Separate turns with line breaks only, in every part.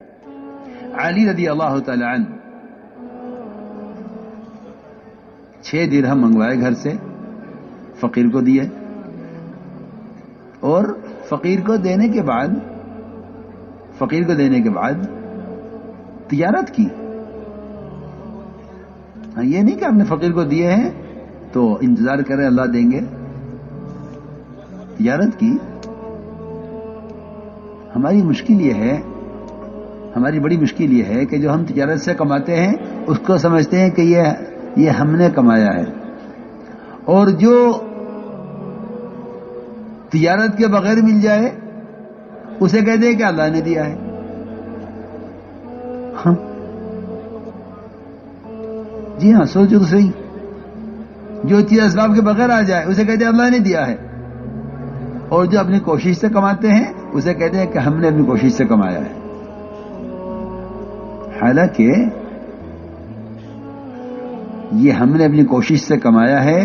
علی رضی اللہ تعالی عنہ 6 درہم منگوائے گھر سے، فقیر کو دیے، اور فقیر کو دینے کے بعد تجارت کی. یہ نہیں کہ آپ نے فقیر کو دیے ہیں تو انتظار کریں اللہ دیں گے. تجارت کی. ہماری بڑی مشکل یہ ہے کہ جو ہم تجارت سے کماتے ہیں اس کو سمجھتے ہیں کہ یہ ہم نے کمایا ہے، اور جو تجارت کے بغیر مل جائے اسے کہتے ہیں کہ اللہ نے دیا ہے. ہاں جی ہاں، سوچو تو صحیح. جو چیز اسباب کے بغیر آ جائے اسے کہتے ہیں اللہ نے دیا ہے، اور جو اپنی کوشش سے کماتے ہیں اسے کہتے ہیں کہ ہم نے اپنی کوشش سے کمایا ہے. حالانکہ یہ ہم نے اپنی کوشش سے کمایا ہے،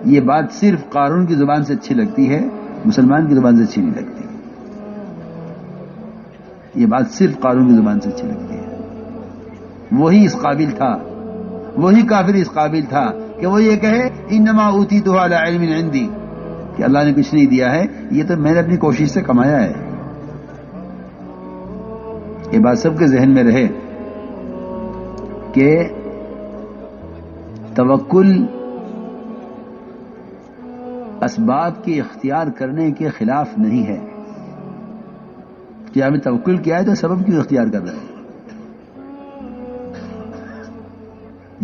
یہ بات صرف قارون کی زبان سے اچھی لگتی ہے، مسلمان کی زبان سے اچھی نہیں لگتی. یہ بات صرف قارون کی زبان سے اچھی لگتی ہے. وہی اس قابل تھا، وہی کافر اس قابل تھا کہ وہ یہ کہے انما اوتیتہ علی علم عندی، کہ اللہ نے کچھ نہیں دیا ہے، یہ تو میں نے اپنی کوشش سے کمایا ہے. یہ بات سب کے ذہن میں رہے کہ توکل اسباب کی اختیار کرنے کے خلاف نہیں ہے. کہ ہمیں توکل کیا ہے تو سبب کیوں اختیار کر رہا ہے؟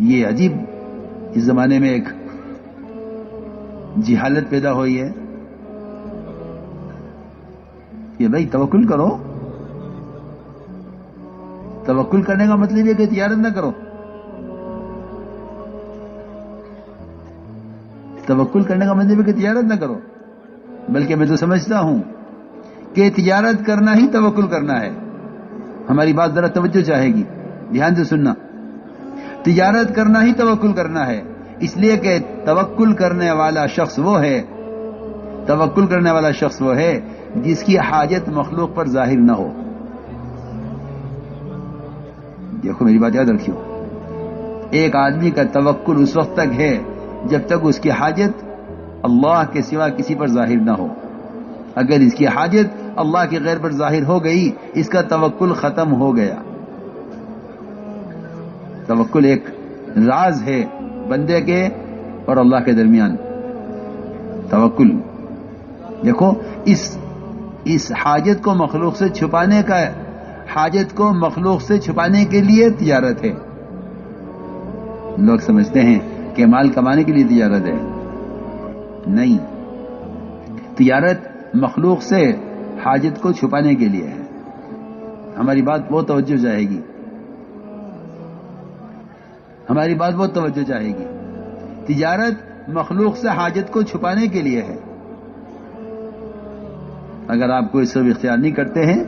یہ عجیب اس زمانے میں ایک جہالت پیدا ہوئی ہے کہ بھائی توکل کرو. توکل کرنے کا مطلب یہ کہ تجارت نہ کرو. توکل کرنے کا مطلب ہے کہ تجارت نہ کرو، بلکہ میں تو سمجھتا ہوں کہ تجارت کرنا ہی توکل کرنا ہے. ہماری بات ذرا توجہ چاہے گی، دھیان سے سننا. تجارت کرنا ہی توکل کرنا ہے، اس لیے کہ توکل کرنے والا شخص وہ ہے جس کی حاجت مخلوق پر ظاہر نہ ہو. دیکھو میری بات یاد رکھیو، ایک آدمی کا توکل اس وقت تک ہے جب تک اس کی حاجت اللہ کے سوا کسی پر ظاہر نہ ہو. اگر اس کی حاجت اللہ کے غیر پر ظاہر ہو گئی، اس کا توکل ختم ہو گیا. توکل ایک راز ہے بندے کے اور اللہ کے درمیان. توکل دیکھو، اس حاجت کو مخلوق سے چھپانے کے لیے تجارت ہے. لوگ سمجھتے ہیں کہ مال کمانے کے لیے تجارت ہے. نہیں، تجارت مخلوق سے حاجت کو چھپانے کے لیے ہے. ہماری بات بہت توجہ چاہے گی. تجارت مخلوق سے حاجت کو چھپانے کے لیے ہے. اگر آپ کو اس سے اختیار نہیں کرتے ہیں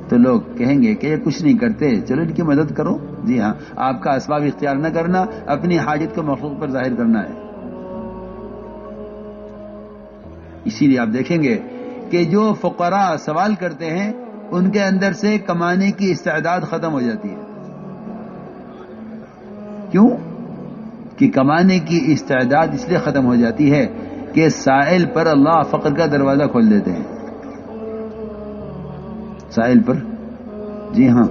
تو لوگ کہیں گے کہ یہ کچھ نہیں کرتے، چلو ان کی مدد کرو. جی ہاں، آپ کا اسباب اختیار نہ کرنا اپنی حاجت کو مخلوق پر ظاہر کرنا ہے. اسی لیے آپ دیکھیں گے کہ جو فقراء سوال کرتے ہیں ان کے اندر سے کمانے کی استعداد ختم ہو جاتی ہے. کیوں؟ کہ کمانے کی استعداد اس لیے ختم ہو جاتی ہے کہ سائل پر اللہ فقر کا دروازہ کھول دیتے ہیں. سائل پر، جی ہاں،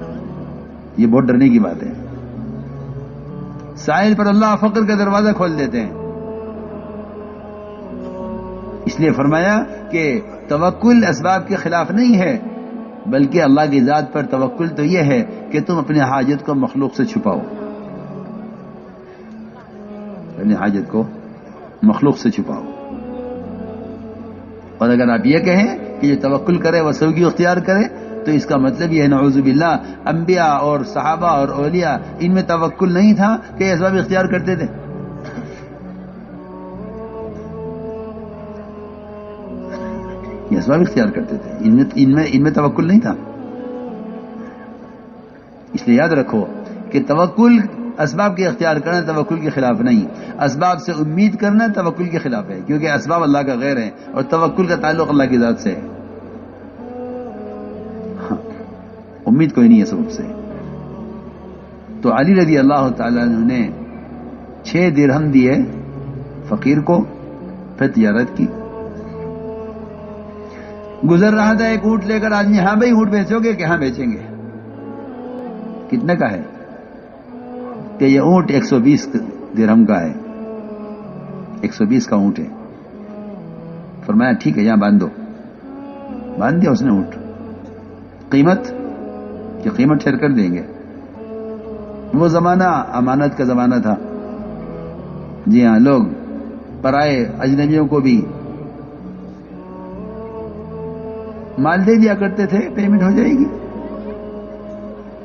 یہ بہت ڈرنے کی بات ہے. سائل پر اللہ فقر کا دروازہ کھول دیتے ہیں. اس لیے فرمایا کہ توکل اسباب کے خلاف نہیں ہے، بلکہ اللہ کی ذات پر توکل تو یہ ہے کہ تم اپنی حاجت کو مخلوق سے چھپاؤ. اپنی حاجت کو مخلوق سے چھپاؤ. اور اگر آپ یہ کہیں کہ یہ توکل کرے وہ سوگی اختیار کرے تو اس کا مطلب یہ ہے نعوذ باللہ انبیاء اور صحابہ اور اولیاء ان میں توکل نہیں تھا کہ یہ اسباب اختیار کرتے تھے. یہ اسباب اختیار کرتے تھے، ان میں توکل نہیں تھا. اس لیے یاد رکھو کہ توکل اسباب کے اختیار کرنا توکل کے خلاف نہیں، اسباب سے امید کرنا توکل کے خلاف ہے، کیونکہ اسباب اللہ کا غیر ہے اور توکل کا تعلق اللہ کی ذات سے ہے. امید کوئی نہیں ہے سبب سے. تو علی رضی اللہ تعالیٰ عنہ نے 6 درہم دیے فقیر کو، پھر تجارت کی. گزر رہا تھا ایک اونٹ لے کر آدمی، ہاں بھائی اونٹ بیچو گے کہ ہاں بیچیں گے. کتنے کا ہے؟ کہ یہ اونٹ 120 درہم کا ہے، 120 کا اونٹ ہے. فرمایا ٹھیک ہے یہاں باندھ دو. باندھ دیا اس نے اونٹ. قیمت کہ قیمت ٹھہر کر دیں گے. وہ زمانہ امانت کا زمانہ تھا. جی ہاں، لوگ پرائے اجنبیوں کو بھی مال دے دیا کرتے تھے، پیمنٹ ہو جائے گی،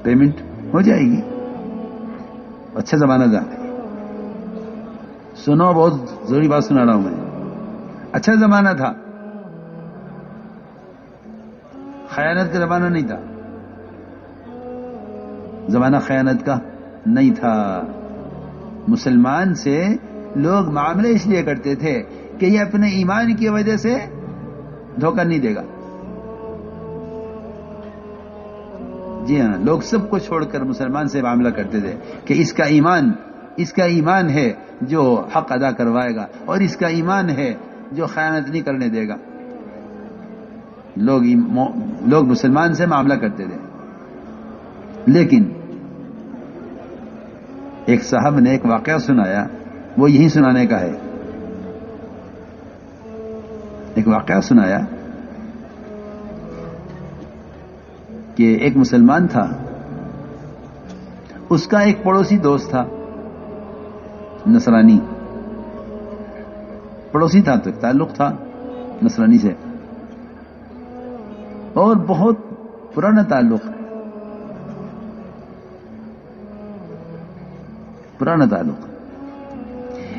پیمنٹ ہو جائے گی. اچھا زمانہ تھا. سنو، بہت ضروری بات سنا رہا ہوں میں. اچھا زمانہ تھا، خیانت کا زمانہ نہیں تھا. زمانہ خیانت کا نہیں تھا. مسلمان سے لوگ معاملے اس لیے کرتے تھے کہ یہ اپنے ایمان کی وجہ سے دھوکہ نہیں دے گا. جی ہاں، لوگ سب کو چھوڑ کر مسلمان سے معاملہ کرتے تھے کہ اس کا ایمان ہے جو حق ادا کروائے گا، اور اس کا ایمان ہے جو خیانت نہیں کرنے دے گا. لوگ مسلمان سے معاملہ کرتے تھے. لیکن ایک صاحب نے ایک واقعہ سنایا، وہ یہی سنانے کا ہے. ایک واقعہ سنایا کہ ایک مسلمان تھا، اس کا ایک پڑوسی دوست تھا نصرانی. پڑوسی تھا تو تعلق تھا نصرانی سے، اور بہت پرانا تعلق.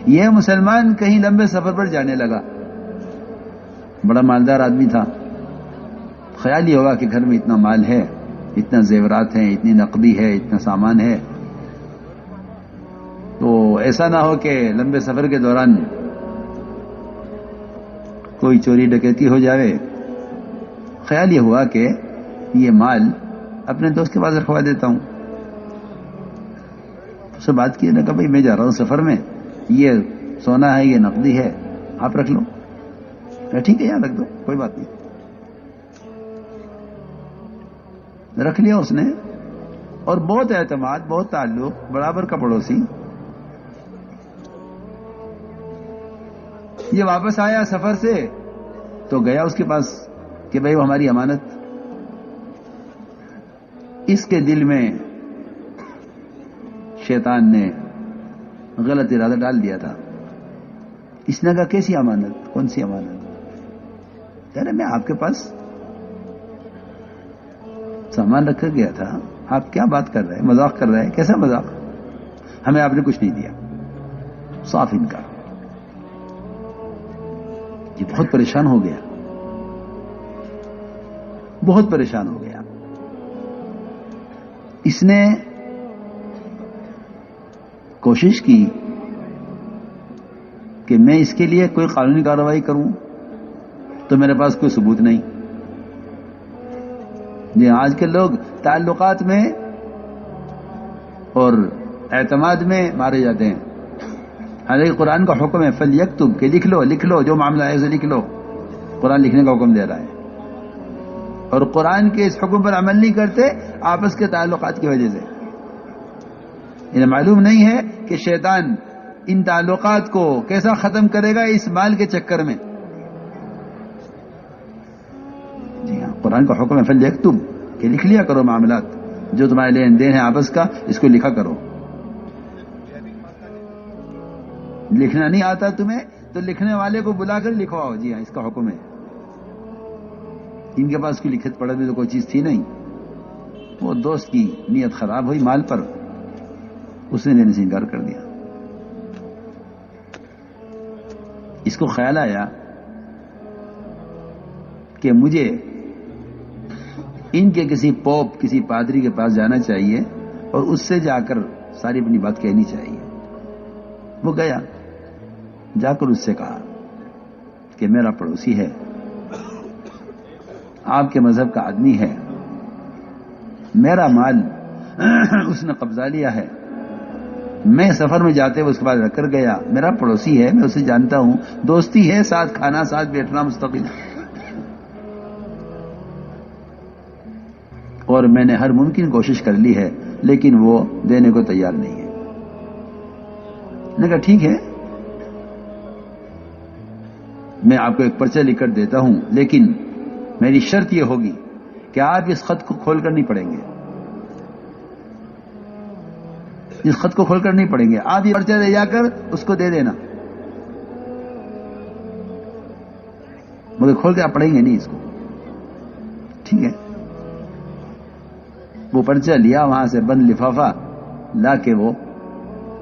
یہ مسلمان کہیں لمبے سفر پر جانے لگا. بڑا مالدار آدمی تھا. خیال یہ ہوگا کہ گھر میں اتنا مال ہے، اتنا زیورات ہیں، اتنی نقدی ہے، اتنا سامان ہے، تو ایسا نہ ہو کہ لمبے سفر کے دوران کوئی چوری ڈکیتی ہو جائے. خیال یہ ہوا کہ یہ مال اپنے دوست کے پاس رکھوا دیتا ہوں. اس سے بات کی، نے کہا بھائی میں جا رہا ہوں سفر میں، یہ سونا ہے، یہ نقدی ہے، آپ رکھ لو. ٹھیک ہے یہاں رکھ دو، کوئی بات نہیں. رکھ لیا اس نے، اور بہت اعتماد، بہت تعلق، برابر کا پڑوسی. یہ واپس آیا سفر سے تو گیا اس کے پاس کہ بھائی وہ ہماری امانت. اس کے دل میں شیطان نے غلط ارادہ ڈال دیا تھا. اس نے کہا کیسی امانت؟ کون سی امانت؟ کہہ رہے میں آپ کے پاس سامان رکھ کر گیا تھا، آپ کیا بات کر رہے ہیں؟ مذاق کر رہے ہیں؟ کیسا مذاق؟ ہمیں آپ نے کچھ نہیں دیا. صاف انکار. یہ بہت پریشان ہو گیا، بہت پریشان ہو گیا. اس نے کوشش کی کہ میں اس کے لیے کوئی قانونی کارروائی کروں، تو میرے پاس کوئی ثبوت نہیں. جی آج کے لوگ تعلقات میں اور اعتماد میں مارے جاتے ہیں. حالانکہ قرآن کا حکم ہے فَلْيَكْتُبْ، کہ لکھ لو جو معاملہ ہے اسے لکھ لو. قرآن لکھنے کا حکم دے رہا ہے، اور قرآن کے اس حکم پر عمل نہیں کرتے آپس کے تعلقات کی وجہ سے. انہیں معلوم نہیں ہے کہ شیطان ان تعلقات کو کیسا ختم کرے گا اس مال کے چکر میں. جی ہاں، قرآن کا حکم ہے فَلْيَكْتُبْ، کہ لکھ لیا کرو معاملات، جو تمہارے لین دین ہے آپس کا، اس کو لکھا کرو. لکھنا نہیں آتا تمہیں تو لکھنے والے کو بلا کر لکھواؤ. جی ہاں، اس کا حکم ہے. ان کے پاس کوئی لکھت پڑھت میں تو کوئی چیز تھی نہیں. وہ دوست کی نیت خراب ہوئی مال پر، اس نے دینے سے انکار کر دیا. اس کو خیال آیا کہ مجھے ان کے کسی پوپ، کسی پادری کے پاس جانا چاہیے اور اس سے جا کر ساری اپنی بات کہنی چاہیے. وہ گیا، جا کر اس سے کہا کہ میرا پڑوسی ہے، آپ کے مذہب کا آدمی ہے، میرا مال اس نے قبضہ لیا ہے، میں سفر میں جاتے ہوئے اس کے بعد رکھ کر گیا، میرا پڑوسی ہے، میں اسے جانتا ہوں، دوستی ہے، ساتھ کھانا، ساتھ بیٹھنا مستقل، اور میں نے ہر ممکن کوشش کر لی ہے لیکن وہ دینے کو تیار نہیں ہے۔ میں نے کہا ٹھیک ہے، میں آپ کو ایک پرچہ لکھ کر دیتا ہوں، لیکن میری شرط یہ ہوگی کہ آپ اس خط کو کھول کر نہیں پڑھیں گے، اس خط کو کھول کر نہیں پڑھیں گے، آپ یہ پرچہ لے جا کر اس کو دے دینا، مگر کھول کے آپ پڑھیں گے نہیں اس کو، ٹھیک ہے؟ وہ پرچہ لیا، وہاں سے بند لفافہ لا کے وہ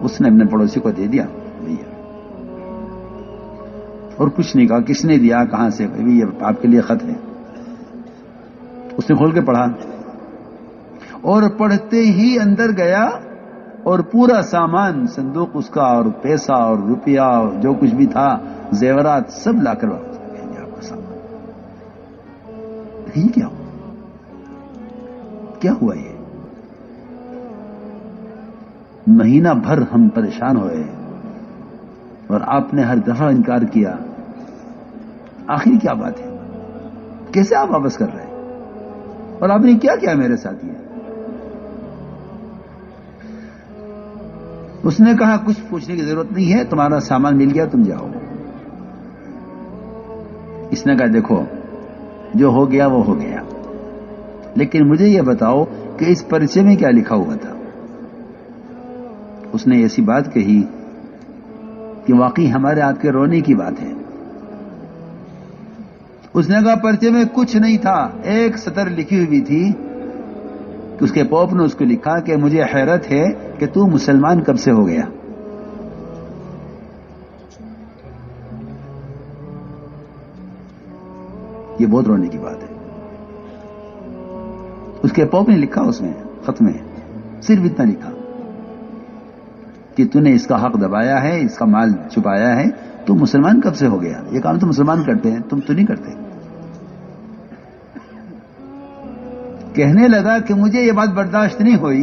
اس نے اپنے پڑوسی کو دے دیا، بھیا، اور کچھ نہیں کہا کس نے دیا، کہاں سے، یہ آپ کے لیے خط ہے۔ اس نے کھول کے پڑھا اور پڑھتے ہی اندر گیا اور پورا سامان، صندوق اس کا اور پیسہ اور روپیہ اور جو کچھ بھی تھا، زیورات، سب لا کر واپس بھیج دیا آپ کا سامان۔ یہ کیا ہوا؟ کیا ہوا؟ یہ مہینہ بھر ہم پریشان ہوئے اور آپ نے ہر دفعہ انکار کیا، آخر کیا بات ہے؟ کیسے آپ واپس کر رہے ہیں؟ اور آپ نے کیا کیا میرے ساتھ؟ یہ اس نے کہا کچھ پوچھنے کی ضرورت نہیں ہے، تمہارا سامان مل گیا، تم جاؤ۔ اس نے کہا دیکھو جو ہو گیا وہ ہو گیا، لیکن مجھے یہ بتاؤ کہ اس پرچے میں کیا لکھا ہوا تھا؟ اس نے ایسی بات کہی کہ واقعی ہمارے آپ کے رونے کی بات ہے۔ اس نے کہا پرچے میں کچھ نہیں تھا، ایک سطر لکھی ہوئی تھی کہ اس کے پوپ نے اس کو لکھا کہ مجھے حیرت ہے کہ تو مسلمان کب سے ہو گیا۔ یہ بہت رونے کی بات ہے۔ اس کے پوپ نے لکھا اس میں خط میں صرف اتنا لکھا کہ تو نے اس کا حق دبایا ہے، اس کا مال چھپایا ہے، تو مسلمان کب سے ہو گیا؟ یہ کام تو مسلمان کرتے ہیں، تم تو نہیں کرتے۔ کہنے لگا کہ مجھے یہ بات برداشت نہیں ہوئی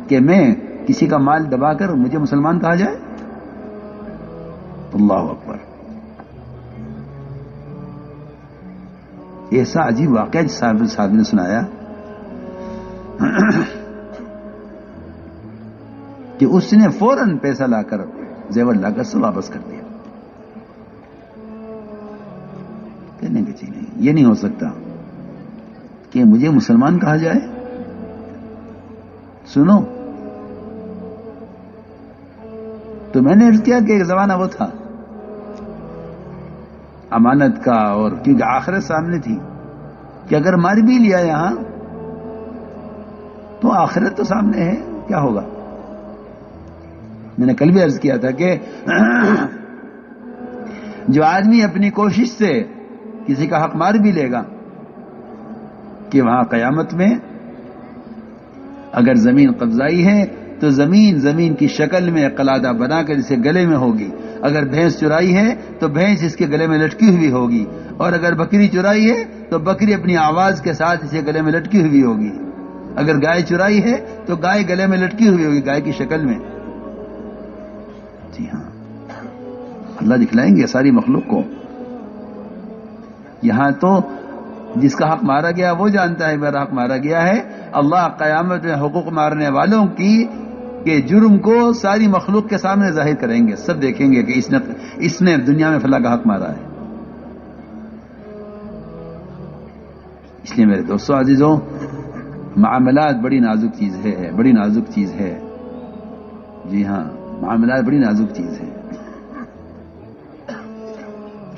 کہ میں کسی کا مال دبا کر مجھے مسلمان کہا جائے۔ اللہ اکبر! ایسا عجیب واقعہ صاحب نے سنایا کہ اس نے فوراً پیسہ لا کر، زیور لا کر سب واپس کر دیا۔ کہنے کی چیز نہیں، یہ نہیں ہو سکتا کہ مجھے مسلمان کہا جائے۔ سنو، تو میں نے عرض کیا کہ ایک زمانہ وہ تھا امانت کا، اور کیونکہ آخرت سامنے تھی کہ اگر مار بھی لیا یہاں تو آخرت تو سامنے ہے، کیا ہوگا؟ میں نے کل بھی عرض کیا تھا کہ جو آدمی اپنی کوشش سے کسی کا حق مار بھی لے گا کہ وہاں قیامت میں اگر زمین قبضائی ہے تو زمین کی شکل میں قلادہ بنا کر اسے گلے میں ہوگی، اگر بھینس چرائی ہے تو بھینس اس کے گلے میں لٹکی ہوئی ہوگی، اور اگر بکری چرائی ہے تو بکری اپنی آواز کے ساتھ اسے گلے میں لٹکی ہوئی ہوگی، اگر گائے چرائی ہے تو گائے گلے میں لٹکی ہوئی ہوگی، گائے کی شکل میں۔ جی ہاں، اللہ دکھلائیں گے ساری مخلوق کو۔ یہاں تو جس کا حق مارا گیا وہ جانتا ہے میرا حق مارا گیا ہے، اللہ قیامت میں حقوق مارنے والوں کی کہ جرم کو ساری مخلوق کے سامنے ظاہر کریں گے، سب دیکھیں گے کہ اس نے دنیا میں فلاں کا حق مارا ہے۔ اس لیے میرے دوستو عزیزوں، معاملات بڑی نازک چیز ہے، بڑی نازک چیز ہے۔ جی ہاں، معاملات بڑی نازک چیز ہے۔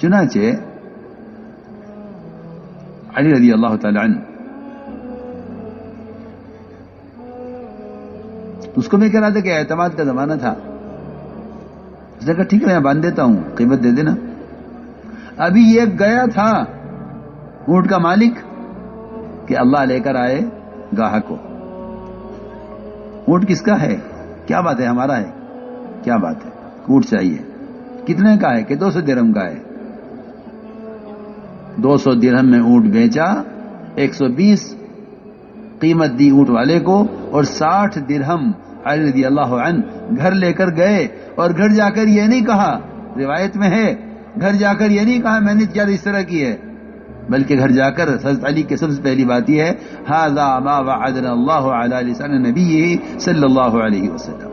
چنانچہ علی رضی اللہ تعالی عنہ، اس کو میں کہہ رہا تھا کہ اعتماد کا زمانہ تھا، اس نے کہا ٹھیک ہے میں باندھ دیتا ہوں، قیمت دے دینا۔ ابھی یہ گیا تھا اونٹ کا مالک کہ اللہ لے کر آئے گاہک کو۔ اونٹ کس کا ہے؟ کیا بات ہے ہمارا ہے؟ کیا بات ہے؟ اونٹ چاہیے۔ کتنے کا ہے؟ کہ 200 درہم کا ہے۔ 200 درہم میں اونٹ بیچا، 120 قیمت دی اونٹ والے کو اور 60 درہم علی رضی اللہ عنہ گھر لے کر گئے، اور گھر جا کر یہ نہیں کہا، روایت میں ہے گھر جا کر یہ نہیں کہا میں نے کیا اس طرح کی ہے، بلکہ گھر جا کر حضرت علی کی سب سے پہلی بات یہ ہے ھذا ما وعدنا اللہ علی لسان نبیہ صلی اللہ علیہ وسلم،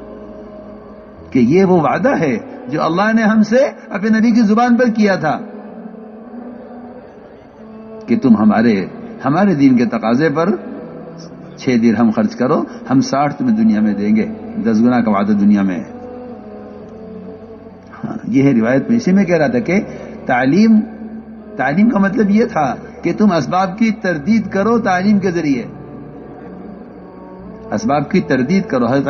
کہ یہ وہ وعدہ ہے جو اللہ نے ہم سے اپنے نبی کی زبان پر کیا تھا کہ تم ہمارے دین کے تقاضے پر 6 درہم خرچ کرو، ہم 60 تمہیں دنیا میں دیں گے، 10 گنا کا وعدہ دنیا میں ہے۔ ہاں یہ ہے روایت میں، اسی میں کہہ رہا تھا کہ تعلیم کا مطلب یہ تھا کہ تم اسباب کی تردید کرو تعلیم کے ذریعے، اسباب کی تردید کرو۔ حضرت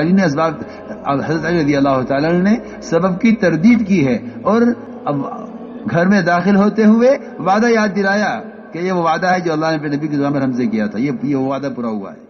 علی رضی اللہ تعالیٰ نے سبب کی تردید کی ہے، اور اب گھر میں داخل ہوتے ہوئے وعدہ یاد دلایا کہ یہ وہ وعدہ ہے جو اللہ نے اپنے نبی کی زبان پر ہم سے کیا تھا، یہ وہ وعدہ پورا ہوا ہے۔